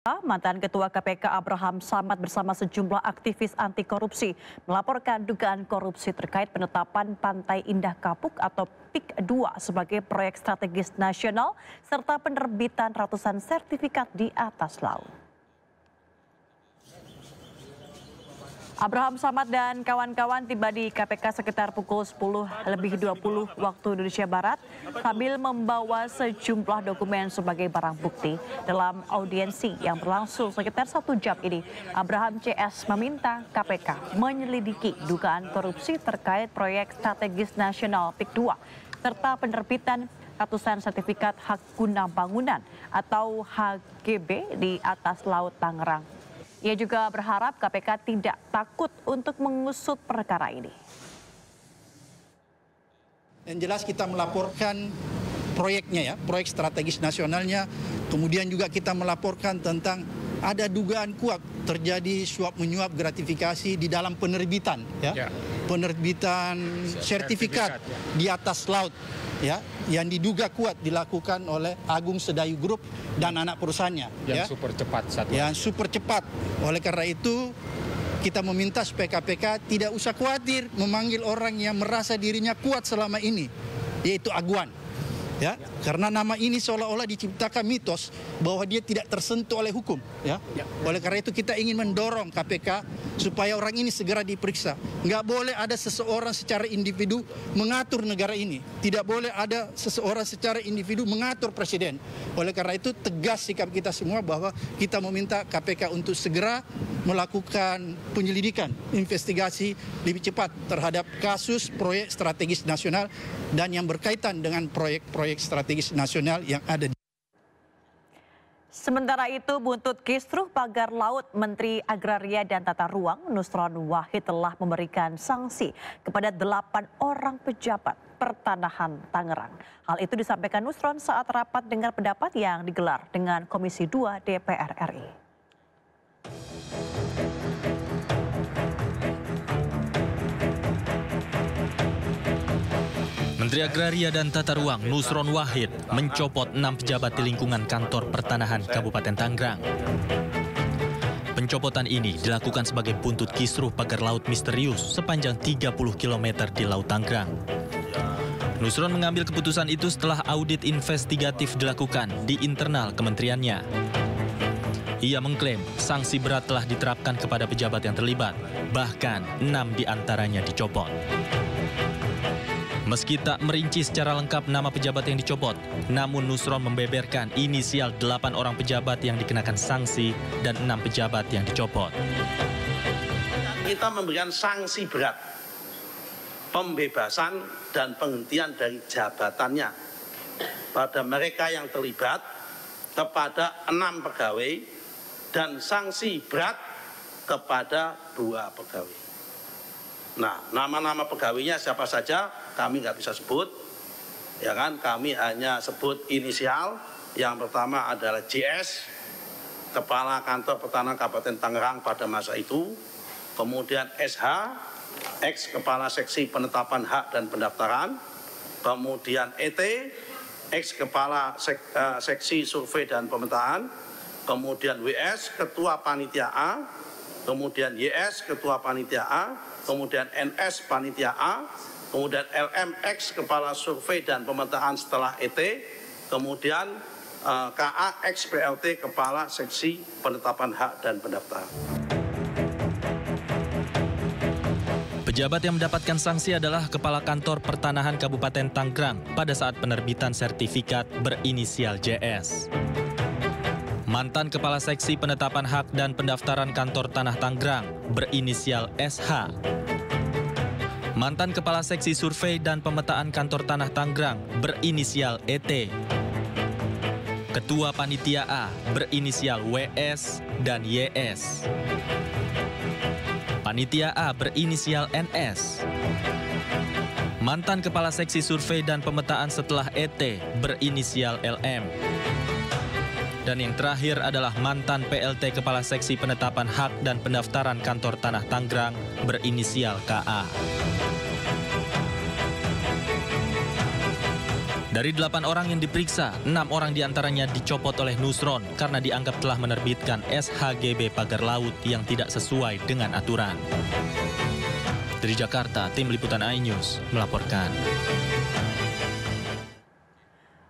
Mantan Ketua KPK Abraham Samad bersama sejumlah aktivis anti korupsi melaporkan dugaan korupsi terkait penetapan Pantai Indah Kapuk atau PIK 2 sebagai proyek strategis nasional serta penerbitan ratusan sertifikat di atas laut. Abraham Samad dan kawan-kawan tiba di KPK sekitar pukul 10:20 waktu Indonesia Barat sambil membawa sejumlah dokumen sebagai barang bukti. Dalam audiensi yang berlangsung sekitar 1 jam ini, Abraham CS meminta KPK menyelidiki dugaan korupsi terkait proyek strategis nasional PIK 2 serta penerbitan ratusan sertifikat hak guna bangunan atau HGB di atas laut Tangerang. Ia juga berharap KPK tidak takut untuk mengusut perkara ini. Yang jelas kita melaporkan proyeknya ya, proyek strategis nasionalnya. Kemudian juga kita melaporkan tentang ada dugaan kuat terjadi suap menyuap gratifikasi di dalam penerbitan ya. Penerbitan sertifikat di atas laut ya, yang diduga kuat dilakukan oleh Agung Sedayu Group dan anak perusahaannya yang super cepat yang super cepat. Oleh karena itu kita meminta supaya KPK tidak usah khawatir memanggil orang yang merasa dirinya kuat selama ini, yaitu Aguan. Ya, karena nama ini seolah-olah diciptakan mitos bahwa dia tidak tersentuh oleh hukum. Ya. Oleh karena itu kita ingin mendorong KPK supaya orang ini segera diperiksa. Nggak boleh ada seseorang secara individu mengatur negara ini. Tidak boleh ada seseorang secara individu mengatur presiden. Oleh karena itu tegas sikap kita semua bahwa kita meminta KPK untuk segera melakukan penyelidikan, investigasi lebih cepat terhadap kasus proyek strategis nasional dan yang berkaitan dengan proyek-proyek strategis nasional yang ada di. Sementara itu, buntut kisruh pagar laut, Menteri Agraria dan Tata Ruang Nusron Wahid telah memberikan sanksi kepada 8 orang pejabat pertanahan Tangerang. Hal itu disampaikan Nusron saat rapat dengar pendapat yang digelar dengan Komisi 2 DPR RI. Menteri Agraria dan Tata Ruang Nusron Wahid mencopot 6 pejabat di lingkungan kantor pertanahan Kabupaten Tangerang. Pencopotan ini dilakukan sebagai buntut kisruh pagar laut misterius sepanjang 30 km di Laut Tangerang. Nusron mengambil keputusan itu setelah audit investigatif dilakukan di internal kementeriannya. Ia mengklaim sanksi berat telah diterapkan kepada pejabat yang terlibat, bahkan 6 diantaranya dicopot. Meski tak merinci secara lengkap nama pejabat yang dicopot, namun Nusron membeberkan inisial 8 orang pejabat yang dikenakan sanksi dan 6 pejabat yang dicopot. Kita memberikan sanksi berat, pembebasan dan penghentian dari jabatannya pada mereka yang terlibat kepada 6 pegawai dan sanksi berat kepada 2 pegawai. Nah, nama-nama pegawainya siapa saja kami nggak bisa sebut, ya kan? Kami hanya sebut inisial. Yang pertama adalah JS, Kepala Kantor Pertanahan Kabupaten Tangerang pada masa itu. Kemudian SH, ex Kepala Seksi Penetapan Hak dan Pendaftaran. Kemudian ET, ex Kepala Seksi Survei dan Pemetaan. Kemudian WS, Ketua Panitia A. Kemudian YS, Ketua Panitia A. Kemudian NS Panitia A, kemudian LMX Kepala Survei dan Pemetaan setelah ET, kemudian KA X PLT Kepala Seksi Penetapan Hak dan Pendaftaran. Pejabat yang mendapatkan sanksi adalah Kepala Kantor Pertanahan Kabupaten Tangerang pada saat penerbitan sertifikat berinisial JS. Mantan Kepala Seksi Penetapan Hak dan Pendaftaran Kantor Tanah Tangerang berinisial SH. Mantan Kepala Seksi Survei dan Pemetaan Kantor Tanah Tangerang berinisial ET. Ketua Panitia A berinisial WS dan YS. Panitia A berinisial NS. Mantan Kepala Seksi Survei dan Pemetaan setelah ET berinisial LM. Dan yang terakhir adalah mantan PLT Kepala Seksi Penetapan Hak dan Pendaftaran Kantor Tanah Tangerang berinisial KA. Dari 8 orang yang diperiksa, 6 orang diantaranya dicopot oleh Nusron karena dianggap telah menerbitkan SHGB pagar laut yang tidak sesuai dengan aturan. Dari Jakarta, tim liputan iNews melaporkan.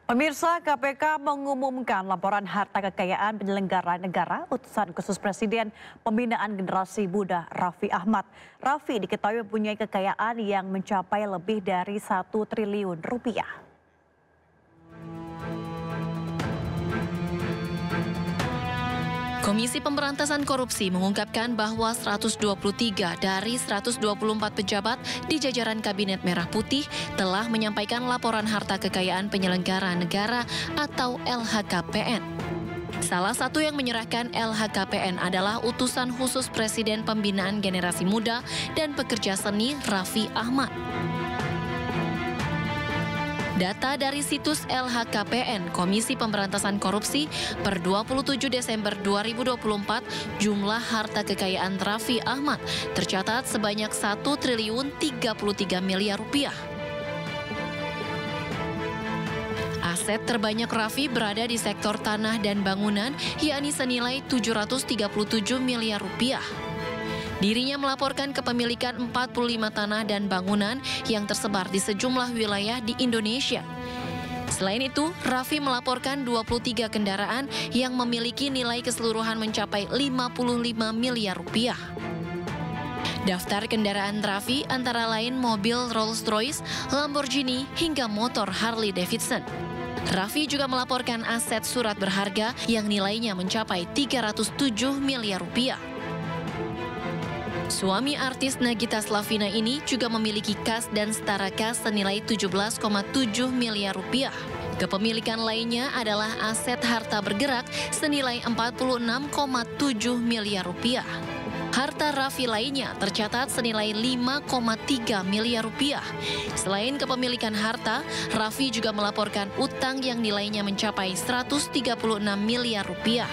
Pemirsa, KPK mengumumkan laporan harta kekayaan penyelenggara negara utusan khusus Presiden Pembinaan Generasi Muda Raffi Ahmad. Raffi diketahui mempunyai kekayaan yang mencapai lebih dari 1 triliun rupiah. Komisi Pemberantasan Korupsi mengungkapkan bahwa 123 dari 124 pejabat di jajaran Kabinet Merah Putih telah menyampaikan laporan harta kekayaan penyelenggara negara atau LHKPN. Salah satu yang menyerahkan LHKPN adalah utusan khusus Presiden Pembinaan Generasi Muda dan Pekerja Seni Raffi Ahmad. Data dari situs LHKPN Komisi Pemberantasan Korupsi per 27 Desember 2024, jumlah harta kekayaan Raffi Ahmad tercatat sebanyak 1 triliun 33 miliar rupiah. Aset terbanyak Raffi berada di sektor tanah dan bangunan, yakni senilai 737 miliar rupiah. Dirinya melaporkan kepemilikan 45 tanah dan bangunan yang tersebar di sejumlah wilayah di Indonesia. Selain itu, Raffi melaporkan 23 kendaraan yang memiliki nilai keseluruhan mencapai 55 miliar rupiah. Daftar kendaraan Raffi antara lain mobil Rolls-Royce, Lamborghini, hingga motor Harley Davidson. Raffi juga melaporkan aset surat berharga yang nilainya mencapai 307 miliar rupiah. Suami artis Nagita Slavina ini juga memiliki kas dan setara kas senilai 17,7 miliar rupiah. Kepemilikan lainnya adalah aset harta bergerak senilai 46,7 miliar rupiah. Harta Raffi lainnya tercatat senilai 5,3 miliar rupiah. Selain kepemilikan harta, Raffi juga melaporkan utang yang nilainya mencapai 136 miliar rupiah.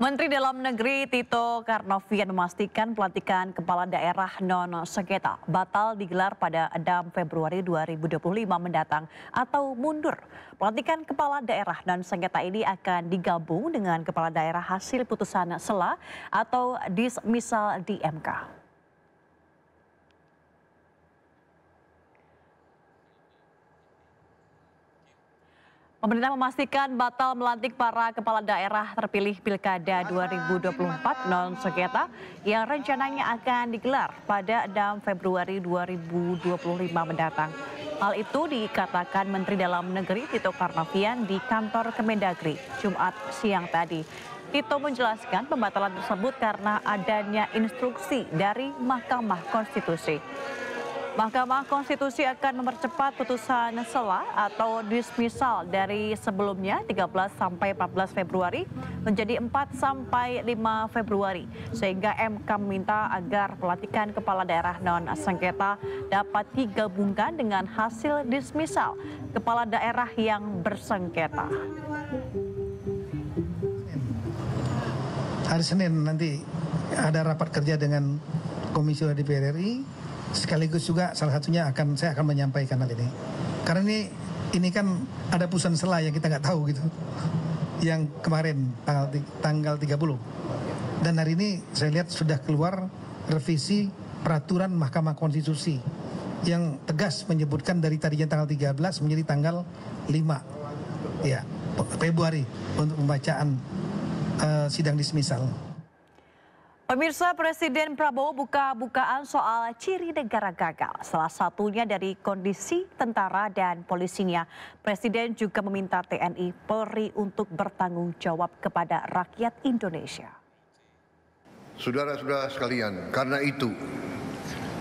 Menteri Dalam Negeri Tito Karnavian memastikan pelantikan kepala daerah non-sengketa batal digelar pada 6 Februari 2025 mendatang atau mundur. Pelantikan kepala daerah non-sengketa ini akan digabung dengan kepala daerah hasil putusan sela atau dismisal di MK. Pemerintah memastikan batal melantik para kepala daerah terpilih Pilkada 2024 non-sengketa yang rencananya akan digelar pada 6 Februari 2025 mendatang. Hal itu dikatakan Menteri Dalam Negeri Tito Karnavian di kantor Kemendagri Jumat siang tadi. Tito menjelaskan pembatalan tersebut karena adanya instruksi dari Mahkamah Konstitusi. Mahkamah Konstitusi akan mempercepat putusan sela atau dismisal dari sebelumnya 13 sampai 14 Februari menjadi 4 sampai 5 Februari. Sehingga MK meminta agar pelantikan kepala daerah non-sengketa dapat digabungkan dengan hasil dismisal kepala daerah yang bersengketa. Hari Senin nanti ada rapat kerja dengan Komisi DPR RI. Sekaligus juga salah satunya saya akan menyampaikan hal ini. Karena ini kan ada putusan sela yang kita nggak tahu gitu. Yang kemarin tanggal 30. Dan hari ini saya lihat sudah keluar revisi peraturan Mahkamah Konstitusi yang tegas menyebutkan dari tadinya tanggal 13 menjadi tanggal 5 ya, Februari untuk pembacaan sidang dismisal. Pemirsa, Presiden Prabowo buka-bukaan soal ciri negara gagal. Salah satunya dari kondisi tentara dan polisinya. Presiden juga meminta TNI Polri untuk bertanggung jawab kepada rakyat Indonesia. Saudara-saudara sekalian, karena itu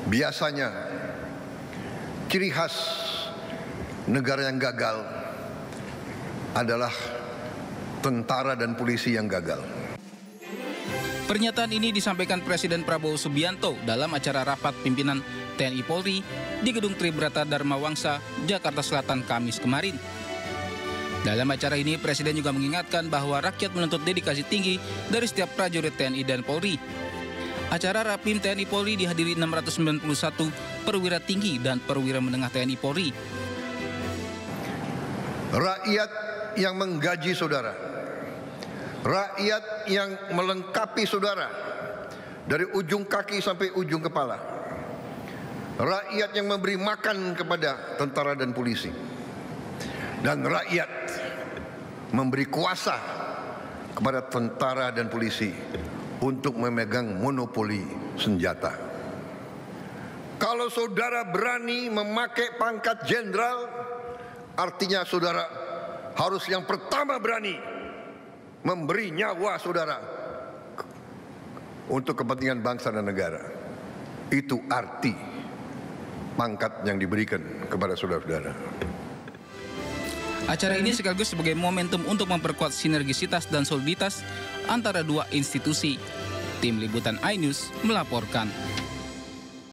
biasanya ciri khas negara yang gagal adalah tentara dan polisi yang gagal. Pernyataan ini disampaikan Presiden Prabowo Subianto dalam acara rapat pimpinan TNI Polri di Gedung Tribrata Dharma Wangsa, Jakarta Selatan, Kamis kemarin. Dalam acara ini, Presiden juga mengingatkan bahwa rakyat menuntut dedikasi tinggi dari setiap prajurit TNI dan Polri. Acara Rapim TNI Polri dihadiri 691 perwira tinggi dan perwira menengah TNI Polri. Rakyat yang menggaji saudara, rakyat yang melengkapi saudara dari ujung kaki sampai ujung kepala, rakyat yang memberi makan kepada tentara dan polisi, dan rakyat memberi kuasa kepada tentara dan polisi untuk memegang monopoli senjata. Kalau saudara berani memakai pangkat jenderal, artinya saudara harus yang pertama berani memberi nyawa saudara untuk kepentingan bangsa dan negara. Itu arti pangkat yang diberikan kepada saudara-saudara. Acara ini sekaligus sebagai momentum untuk memperkuat sinergisitas dan soliditas antara dua institusi. Tim Liputan iNews melaporkan.